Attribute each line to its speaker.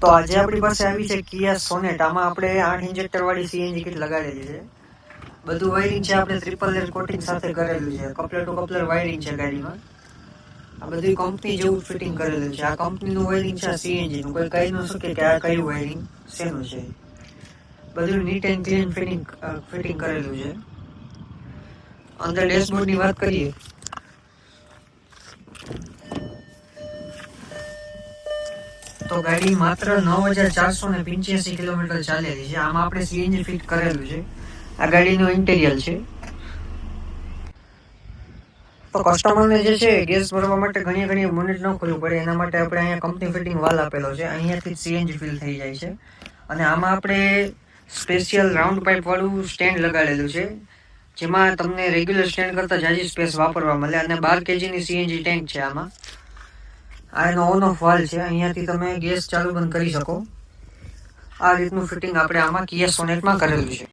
Speaker 1: તો આજે આપણી પાસે આવી છે કિયા સોનેટ. આમાં આપણે 8 ઇન્જેક્ટર વાળી સીએનજી કિટ લગાડેલી છે. બધું વાયરિંગ છે આપણે ટ્રિપલ લેયર કોટિંગ સાથે કરેલું છે. કપલર ટુ કપલર વાયરિંગ છે ગાડીમાં. આ બધું કંપની જેવું ફિટિંગ કરેલું છે. આ કંપનીનું વાયરિંગ છે સીએનજી નું. કોઈ કહી ન શકે કે આ કયું વાયરિંગ શેનું છે. બધું નીટ એન્ડ ક્લીન ફિટિંગ કરેલું છે. અંદર ડેશબોર્ડની વાત કરીએ તો ગાડી માત્ર 9485 કિલોમીટર ચાલેલી છે. આમાં આપણે સીએનજી ફિટ કરેલું છે. આ ગાડીનું ઇન્ટિરિયર છે. તો કસ્ટમરને જે છે ગેસ ભરવા માટે ઘણી યુનિટ ન ખોલવું પડે એના માટે આપણે અહીંયા કંપની ફિટિંગ વાલ આપેલો છે. અહીંયાથી સીએનજી ફિલ થઈ જાય છે. અને આમાં આપણે સ્પેશિયલ રાઉન્ડ પાઇપ વાળું સ્ટેન્ડ લગાડેલું છે, જેમાં તમને રેગ્યુલર સ્ટેન્ડ કરતાં જાજી સ્પેસ વાપરવા મળે. અને 12 kgની સીએનજી ટેન્ક છે. આમાં આ એનો ઓન ઓફ વાલ છે. અહીંયાથી તમે ગેસ ચાલુ બંધ કરી શકો. આ રીતનું ફિટિંગ આપણે આમાં કિયા સોનેટમાં કરેલું છે.